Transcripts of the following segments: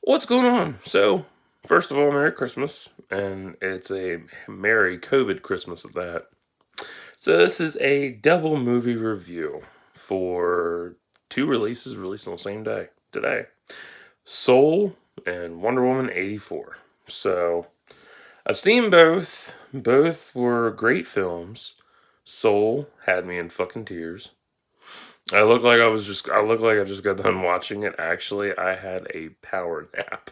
What's going on? So, first of all, Merry Christmas, and it's a Merry COVID Christmas at that. So, this is a double movie review for two releases released on the same day today: Soul and Wonder Woman 84. So, I've seen both. Both were great films. Soul had me in fucking tears. I looked like I just got done watching it. Actually, I had a power nap.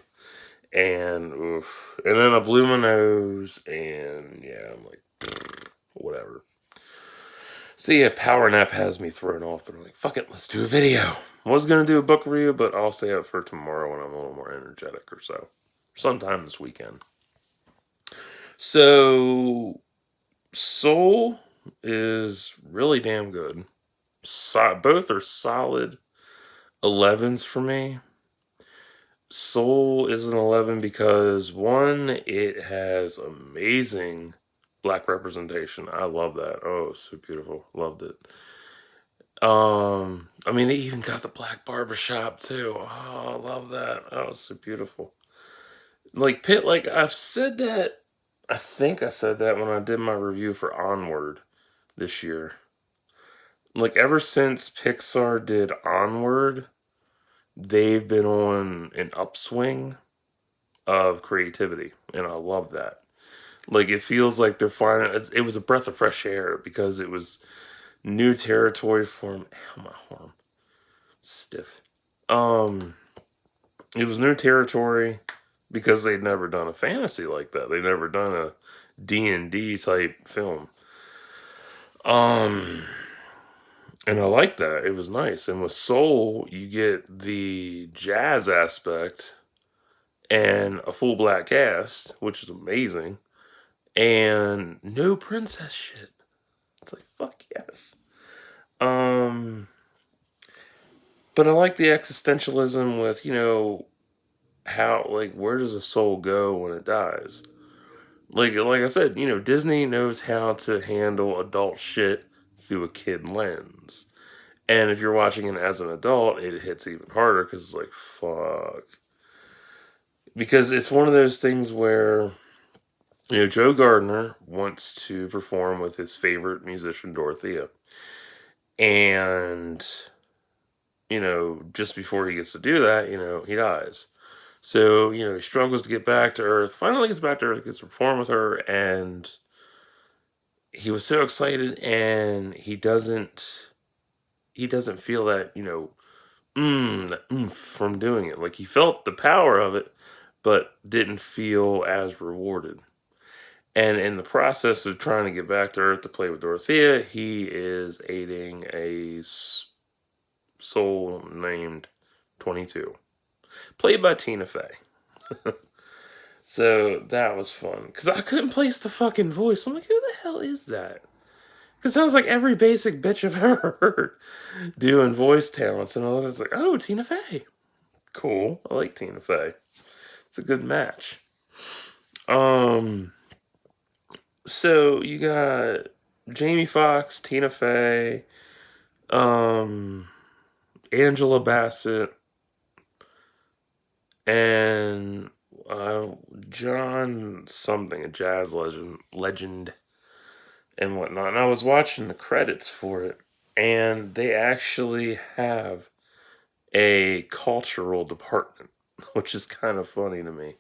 And oof. And then I blew my nose, and yeah, I'm like, whatever. See, a power nap has me thrown off, but I'm like, fuck it, let's do a video. I was gonna do a book review, but I'll save it for tomorrow when I'm a little more energetic or so. Sometime this weekend. So, Soul is really damn good. Both are solid 11s for me. Soul is an 11 because one, it has amazing black representation. I love that. Oh, so beautiful. Loved it. I mean, they even got the black barbershop too. Oh, I love that. Oh, so beautiful. Like Pitt, like I've said that. I think I said that when I did my review for Onward this year. Like ever since Pixar did Onward, they've been on an upswing of creativity, and I love that. Like it feels like they're finding it was a breath of fresh air because it was new territory for 'em. Ow, my arm stiff. Um, it was new territory because they'd never done a fantasy like that. They'd never done a D&D type film. Um, and I like that. It was nice. And with Soul, you get the jazz aspect and a full black cast, which is amazing. And no princess shit. It's like fuck yes. Um, but I like the existentialism with how like where does a soul go when it dies? Like I said, Disney knows how to handle adult shit through a kid lens. And if you're watching it as an adult, it hits even harder because it's like fuck. Because it's one of those things where Joe Gardner wants to perform with his favorite musician, Dorothea. And, just before he gets to do that, he dies. So, he struggles to get back to Earth, finally gets back to Earth, gets to perform with her, and he was so excited, and he doesn't feel that, that oomph from doing it. Like he felt the power of it, but didn't feel as rewarded. And in the process of trying to get back to Earth to play with Dorothea, he is aiding a soul named 22, played by Tina Fey. So that was fun because I couldn't place the fucking voice. I'm like, who the hell is that? Because it sounds like every basic bitch I've ever heard doing voice talents and all that. It's like, oh, Tina Fey. Cool. I like Tina Fey. It's a good match. So you got Jamie Foxx, Tina Fey, um, Angela Bassett, and John something, a jazz legend, and whatnot. And I was watching the credits for it, and they actually have a cultural department, which is kind of funny to me.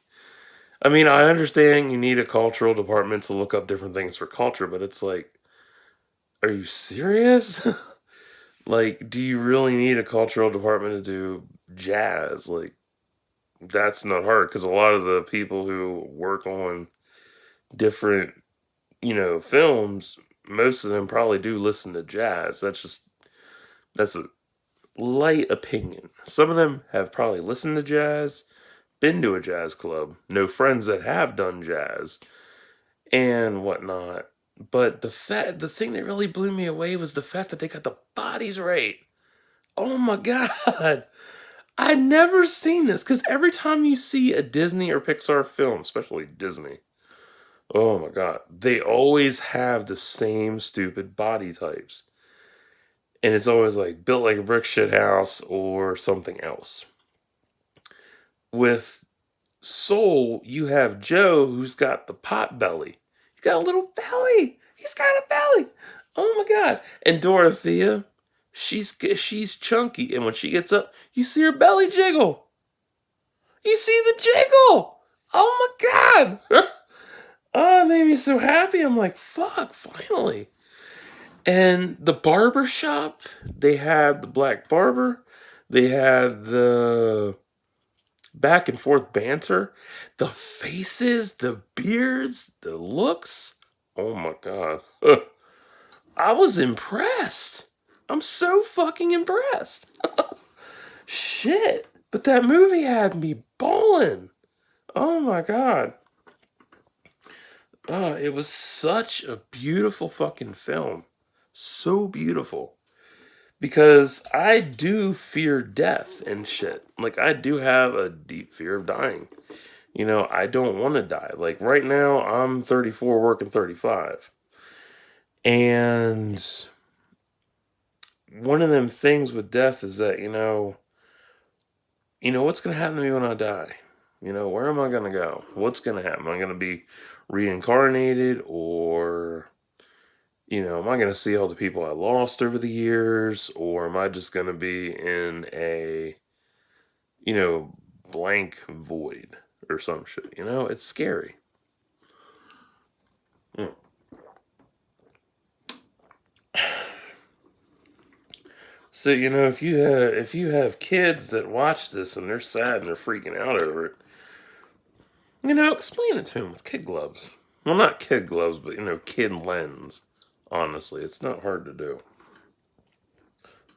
I mean, I understand you need a cultural department to look up different things for culture, but it's like, are you serious? Like, do you really need a cultural department to do jazz? Like, that's not hard because a lot of the people who work on different, films, most of them probably do listen to jazz. That's a light opinion. Some of them have probably listened to jazz, been to a jazz club, know friends that have done jazz and whatnot. But the thing that really blew me away was the fact that they got the bodies right. Oh my god. I'd never seen this because every time you see a Disney or Pixar film, especially Disney, oh my god, they always have the same stupid body types. And it's always like built like a brick shit house or something else. with Soul, you have Joe who's got the pot belly. He's got a little belly. He's got a belly. Oh my god! And Dorothea, she's chunky, and when she gets up, you see her belly jiggle. You see the jiggle. Oh my god! Oh, it made me so happy. I'm like, fuck, finally. And the barber shop, they had the black barber, they had the back and forth banter, the faces, the beards, the looks. Oh my god. I was impressed. I'm so fucking impressed. Shit. But that movie had me bawling. Oh my god. It was such a beautiful fucking film. So beautiful. Because I do fear death and shit. Like, I do have a deep fear of dying. You know, I don't want to die. Like, right now, I'm 34, working 35. And one of them things with death is that, what's going to happen to me when I die? Where am I going to go? What's going to happen? Am I going to be reincarnated, or am I going to see all the people I lost over the years, or am I just going to be in a, blank void or some shit? It's scary. Mm. So, if you have kids that watch this and they're sad and they're freaking out over it, explain it to them with kid gloves. Well, not kid gloves, but kid lens. Honestly, it's not hard to do.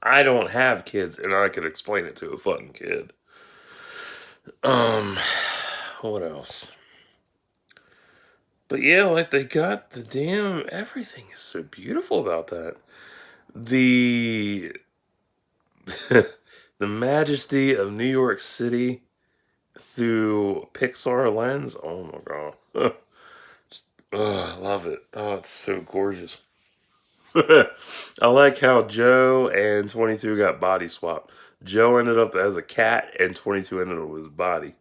I don't have kids, and I could explain it to a fucking kid. What else? But yeah, like, they got the damn, everything is so beautiful about that. The the majesty of New York City through Pixar lens. Oh my god. I love it. Oh, it's so gorgeous. I like how Joe and 22 got body swapped. Joe ended up as a cat, and 22 ended up with his body.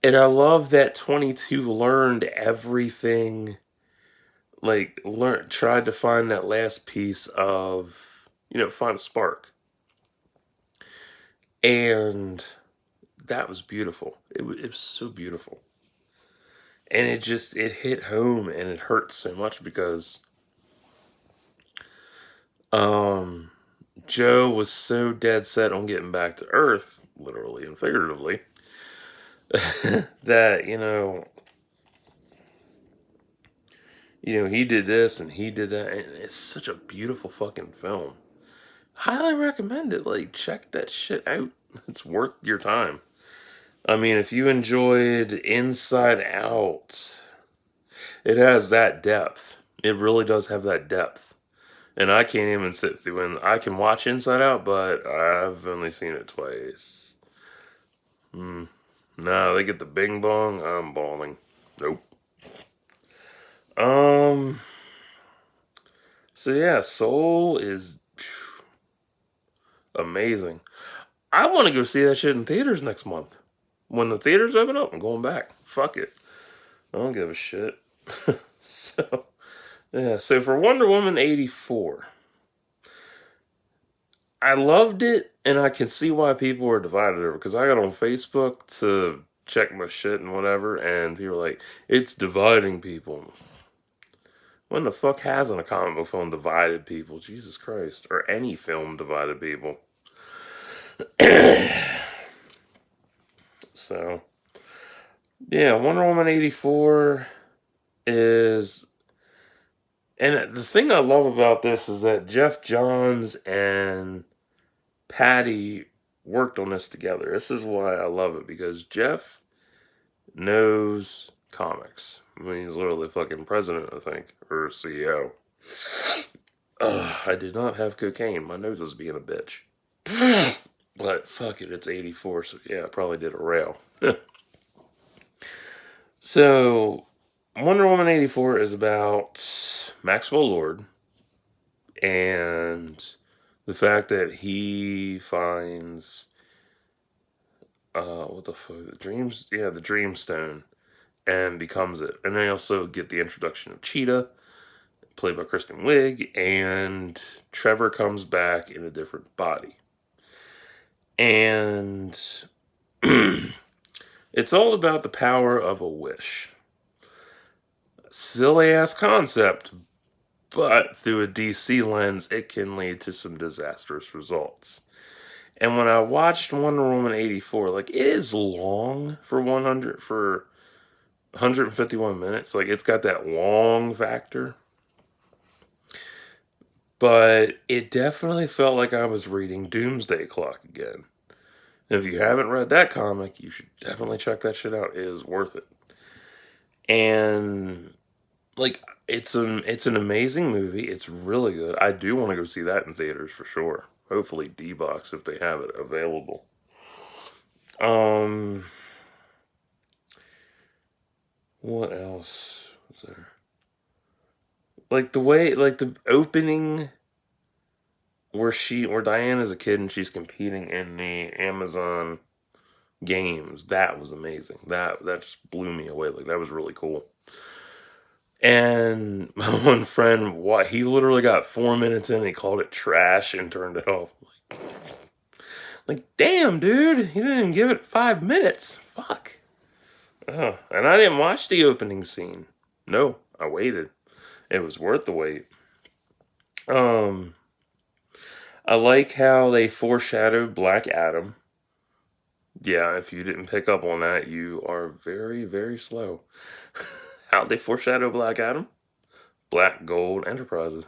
And I love that 22 learned everything. Like, tried to find that last piece of, find a spark. And that was beautiful. It was so beautiful. And it hit home, and it hurt so much because Joe was so dead set on getting back to Earth, literally and figuratively, that he did this and he did that, and it's such a beautiful fucking film. Highly recommend it. Like, check that shit out. It's worth your time. I mean, if you enjoyed Inside Out, it has that depth. It really does have that depth. And I can't even sit through, and I can watch Inside Out, but I've only seen it twice. Nah, they get the bing bong, I'm bawling. Nope. So yeah, Soul is amazing. I want to go see that shit in theaters next month. When the theaters open up, I'm going back. Fuck it. I don't give a shit. So, yeah. So for Wonder Woman 84, I loved it, and I can see why people were divided over. Because I got on Facebook to check my shit and whatever, and people were like, "It's dividing people." When the fuck hasn't a comic book film divided people? Jesus Christ. Or any film divided people. So, yeah, Wonder Woman 84 is... And the thing I love about this is that Jeff Johns and Patty worked on this together. This is why I love it, because Jeff knows comics. I mean, he's literally fucking president, I think, or CEO. I did not have cocaine. My nose was being a bitch. But fuck it, it's 84, so yeah, I probably did a rail. So, Wonder Woman 84 is about Maxwell Lord and the fact that he finds what the fuck, the dreams, yeah, the Dreamstone, and becomes it. And they also get the introduction of Cheetah, played by Kristen Wiig, and Trevor comes back in a different body. And it's all about the power of a wish. Silly ass concept, but through a DC lens, it can lead to some disastrous results. And when I watched Wonder Woman 84, like, it is long for 151 minutes. Like, it's got that long factor. But it definitely felt like I was reading Doomsday Clock again. And if you haven't read that comic, you should definitely check that shit out. It is worth it. And like, it's an amazing movie. It's really good. I do want to go see that in theaters for sure. Hopefully D-Box if they have it available. What else was there? Like the way, like the opening where Diana's a kid and she's competing in the Amazon games, that was amazing. That just blew me away. Like, that was really cool. And my one friend, what, he literally got 4 minutes in, and he called it trash and turned it off. Like, damn, dude, you didn't even give it 5 minutes. Fuck. Oh, and I didn't watch the opening scene. No, I waited. It was worth the wait. I like how they foreshadowed Black Adam. Yeah, if you didn't pick up on that, you are very, very slow. How'd they foreshadow Black Adam? Black Gold Enterprises.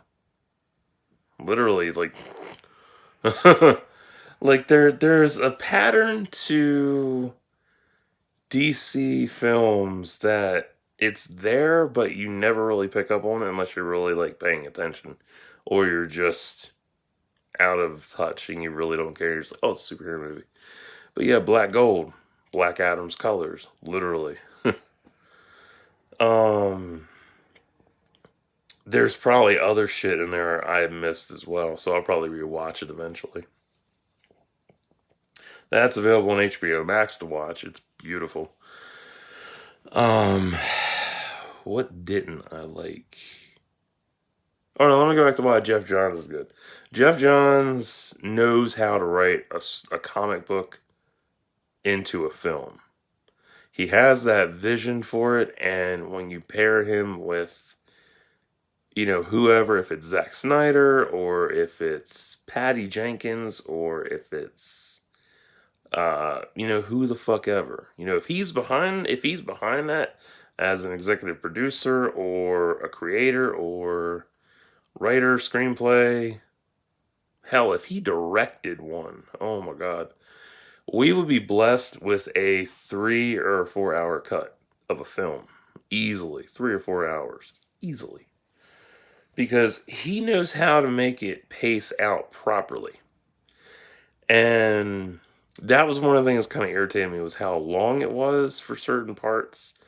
Literally, like, like there's a pattern to DC films that it's there, but you never really pick up on it unless you're really like paying attention, or you're just out of touch and you really don't care. You're just like, oh, it's a superhero movie. But yeah, Black Gold, Black Adam's colors, literally. There's probably other shit in there I missed as well, so I'll probably rewatch it eventually. That's available on HBO Max to watch. It's beautiful. What didn't I like? Oh no, let me go back to why Jeff Johns is good. Jeff Johns knows how to write a comic book into a film. He has that vision for it, and when you pair him with, whoever, if it's Zack Snyder or if it's Patty Jenkins or if it's who the fuck ever. If he's behind that as an executive producer or a creator or writer, screenplay, hell, if he directed one, oh my god, we would be blessed with a 3 or 4 hour cut of a film. Easily. 3 or 4 hours. Easily. Because he knows how to make it pace out properly. And that was one of the things that kind of irritated me, was how long it was for certain parts.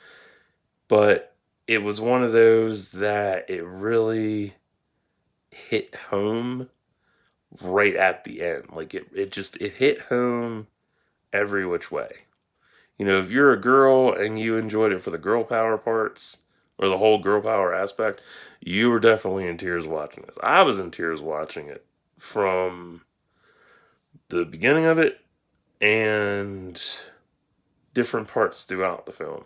But it was one of those that it really hit home right at the end. Like, it hit home every which way. If you're a girl and you enjoyed it for the girl power parts or the whole girl power aspect, you were definitely in tears watching this. I was in tears watching it from the beginning of it and different parts throughout the film.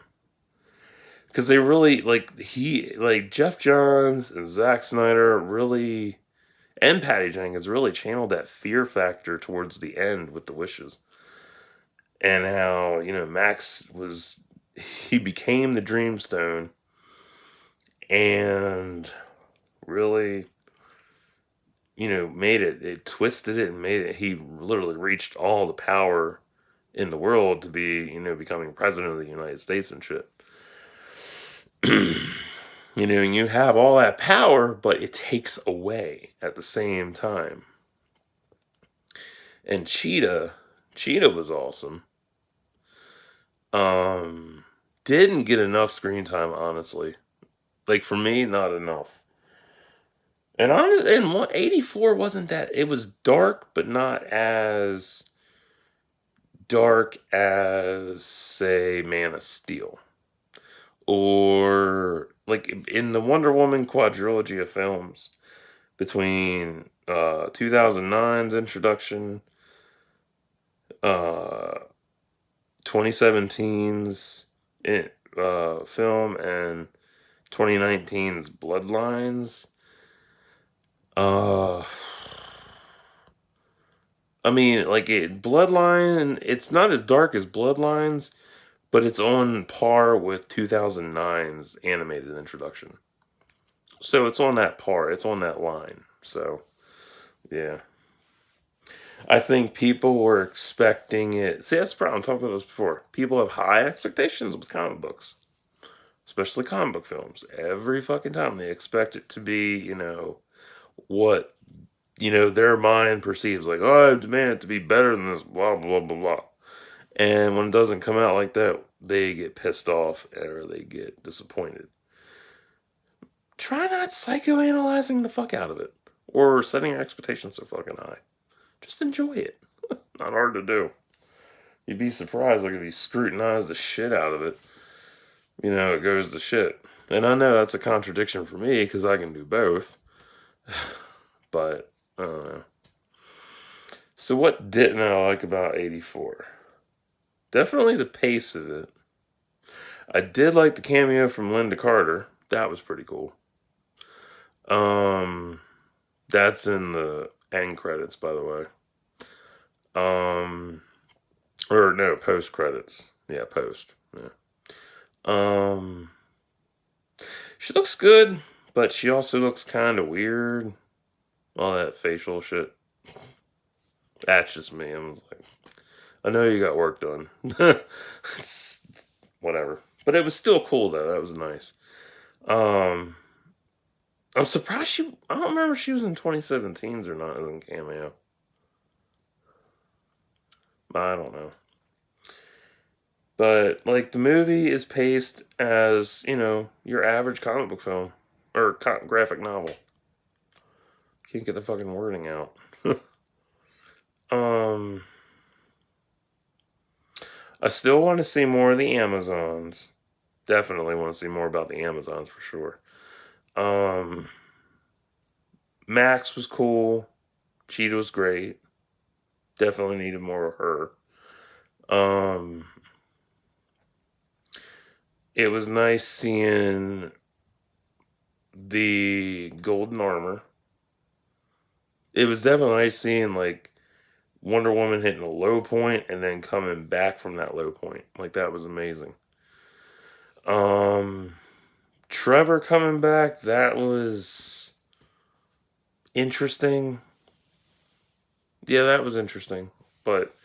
Because they really, Jeff Johns and Zack Snyder really, and Patty Jenkins really channeled that fear factor towards the end with the wishes. And how, Max he became the Dreamstone and really, it twisted it and made it, he literally reached all the power in the world to be, becoming president of the United States and shit. And you have all that power, but it takes away at the same time. And Cheetah was awesome. Didn't get enough screen time, honestly. Like, for me, not enough. And 84 wasn't that. It was dark, but not as dark as, say, Man of Steel. Or, like, in the Wonder Woman quadrilogy of films, between 2009's introduction, uh, 2017's film, and 2019's Bloodlines. I mean, like Bloodline, it's not as dark as Bloodlines, but it's on par with 2009's animated introduction. So it's on that par, it's on that line. So, yeah. I think people were expecting it. See, that's the problem. I talked about this before. People have high expectations with comic books, especially comic book films. Every fucking time they expect it to be, what their mind perceives, like, oh, I demand it to be better than this, blah blah blah blah. And when it doesn't come out like that, they get pissed off or they get disappointed. Try not psychoanalyzing the fuck out of it or setting your expectations so fucking high. Just enjoy it. Not hard to do. You'd be surprised, like, if you scrutinize the shit out of it, it goes to shit. And I know that's a contradiction for me because I can do both. But I don't know. So what didn't I like about 84? Definitely the pace of it. I did like the cameo from Linda Carter. That was pretty cool. That's in the end credits, by the way. Or no, post credits. Yeah, post. Yeah. She looks good, but she also looks kind of weird. All that facial shit. That's just me. I'm like, I know you got work done. It's whatever. But it was still cool though. That was nice. I'm surprised I don't remember if she was in 2017's or not as a cameo. I don't know. But, like, the movie is paced as, your average comic book film. Or graphic novel. Can't get the fucking wording out. I still want to see more of the Amazons. Definitely want to see more about the Amazons for sure. Max was cool. Cheetah was great. Definitely needed more of her. It was nice seeing the golden armor. It was definitely nice seeing, like, Wonder Woman hitting a low point and then coming back from that low point. Like, that was amazing. Trevor coming back, that was interesting. Yeah, that was interesting. But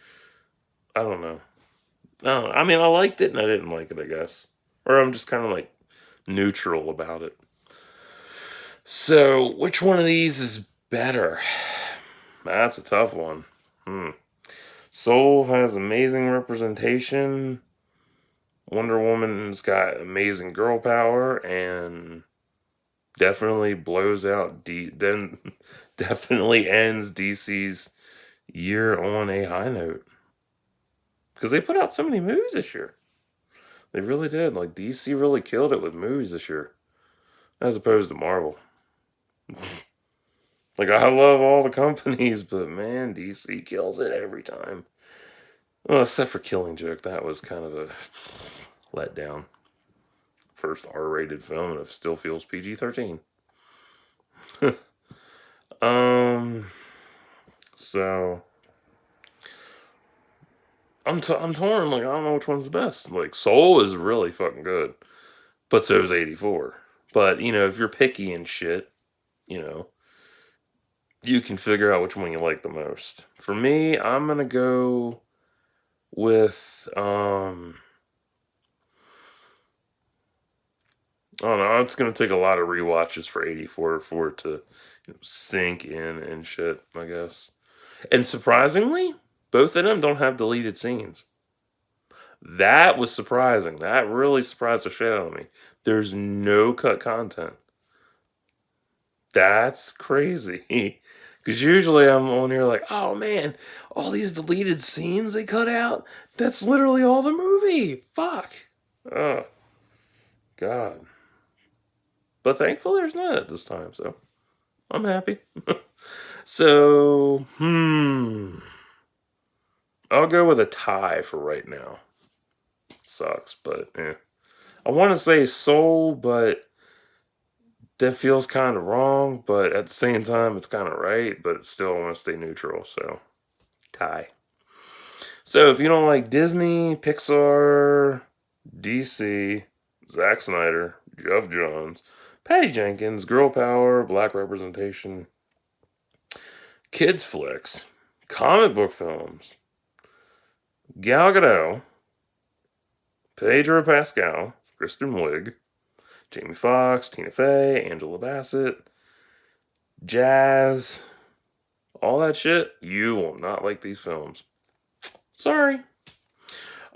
I don't know. I mean, I liked it and I didn't like it, I guess. Or I'm just kind of like neutral about it. So, which one of these is better? That's a tough one. Soul has amazing representation. Wonder Woman's got amazing girl power and definitely blows out then definitely ends DC's year on a high note. Because they put out so many movies this year. They really did. Like, DC really killed it with movies this year. As opposed to Marvel. Like, I love all the companies, but man, DC kills it every time. Well, except for Killing Joke. That was kind of a letdown. First R-rated film, and it still feels PG-13. So I'm torn. Like, I don't know which one's the best. Like, Soul is really fucking good, but so is 84. But if you're picky and shit, you can figure out which one you like the most. For me, I'm gonna go with I don't know. It's gonna take a lot of rewatches for 84 for it to sink in and shit, I guess. And surprisingly, both of them don't have deleted scenes. That was surprising. That really surprised the shit out of me. There's no cut content. That's crazy. Because usually I'm on here like, oh man, all these deleted scenes they cut out, that's literally all the movie. Fuck. Oh, God. But thankfully there's none at this time, so I'm happy. So, I'll go with a tie for right now. Sucks, but I want to say Soul, but that feels kind of wrong. But at the same time, it's kind of right. But still, I want to stay neutral. So, tie. So, if you don't like Disney, Pixar, DC, Zack Snyder, Geoff Johns, Patty Jenkins, Girl Power, Black Representation, kids flicks, comic book films, Gal Gadot, Pedro Pascal, Kristen Wiig, Jamie Foxx, Tina Fey, Angela Bassett, Jazz, all that shit, you will not like these films. Sorry.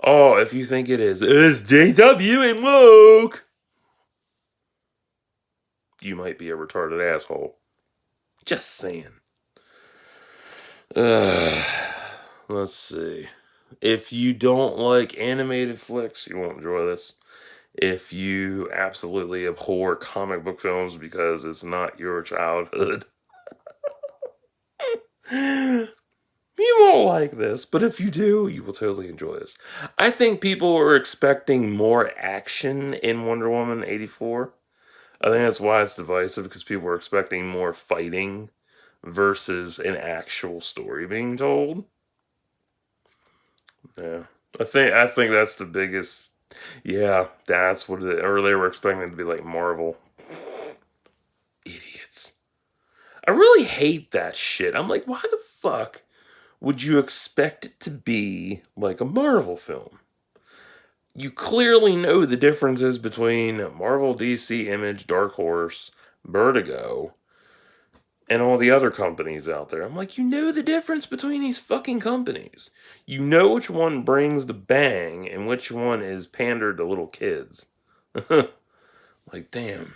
Oh, if you think it's JW and woke, you might be a retarded asshole. Just saying. Let's see. If you don't like animated flicks, you won't enjoy this. If you absolutely abhor comic book films because it's not your childhood, you won't like this. But if you do, you will totally enjoy this. I think people were expecting more action in Wonder Woman 84. I think that's why it's divisive, because people were expecting more fighting versus an actual story being told. Yeah. I think that's the biggest. Yeah, that's what it is. Or they were expecting it to be like Marvel. Idiots. I really hate that shit. I'm like, why the fuck would you expect it to be like a Marvel film? You clearly know the differences between Marvel, DC, Image, Dark Horse, Vertigo, and all the other companies out there. I'm like, you know the difference between these fucking companies. You know which one brings the bang and which one is pandered to little kids. Like, damn.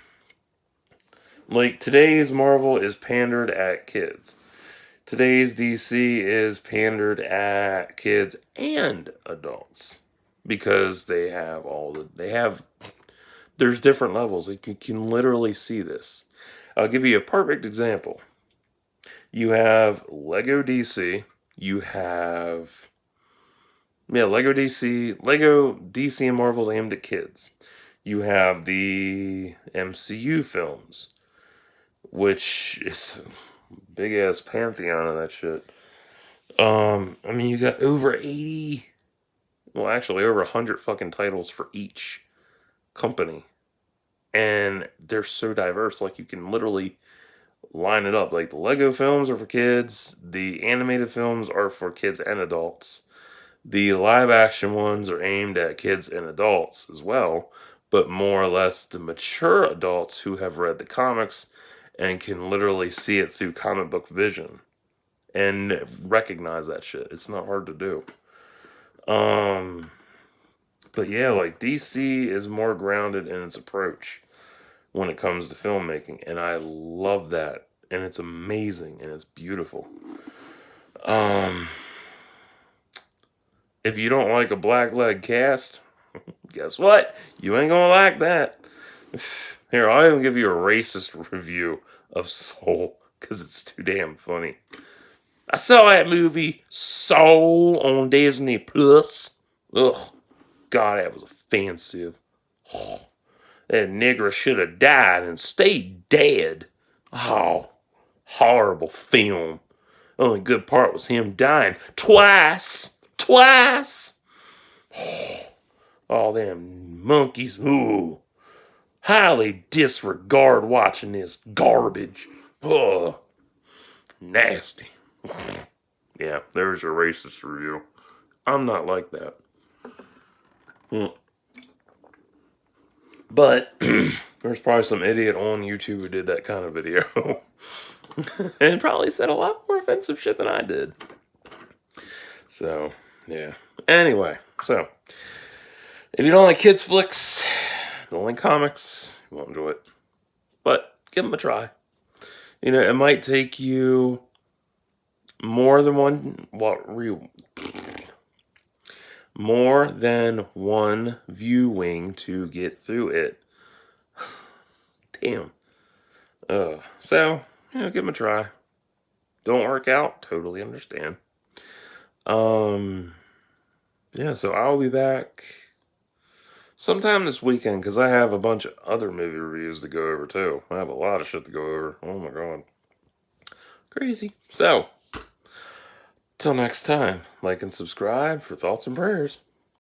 Like, today's Marvel is pandered at kids. Today's DC is pandered at kids and adults. Because they have there's different levels. Like, you can literally see this. I'll give you a perfect example. You have Lego DC. You have Lego DC and Marvel's aimed at kids. You have the MCU films, which is a big ass pantheon of that shit. I mean, you got over 80, well, actually over 100 fucking titles for each company, and they're so diverse. Like, you can literally line it up. Like, the Lego films are for kids, the animated films are for kids and adults, the live action ones are aimed at kids and adults as well, but more or less the mature adults who have read the comics and can literally see it through comic book vision and recognize that shit. It's not hard to do. But yeah, like, DC is more grounded in its approach when it comes to filmmaking, and I love that, and it's amazing and it's beautiful. If you don't like a black-leg cast, guess what? You ain't gonna like that. Here, I'll even give you a racist review of Soul, because it's too damn funny. I saw that movie, Soul, on Disney Plus. Ugh. God, that was offensive. Oh, that nigger should have died and stayed dead. Oh, horrible film. The only good part was him dying twice. Twice. All them monkeys. Ooh. Highly disregard watching this garbage. Ugh. Nasty. Yeah, there's your racist review. I'm not like that. But there's probably some idiot on YouTube who did that kind of video. And probably said a lot more offensive shit than I did. So, yeah. Anyway, so if you don't like kids flicks, don't like comics, you won't enjoy it. But give them a try. You know, it might take you more than one more than one viewing to get through it. Damn. So, give them a try. Don't work out, totally understand. Yeah, so I'll be back sometime this weekend because I have a bunch of other movie reviews to go over too. I have a lot of shit to go over. Oh my god. Crazy. So, till next time, like and subscribe for thoughts and prayers.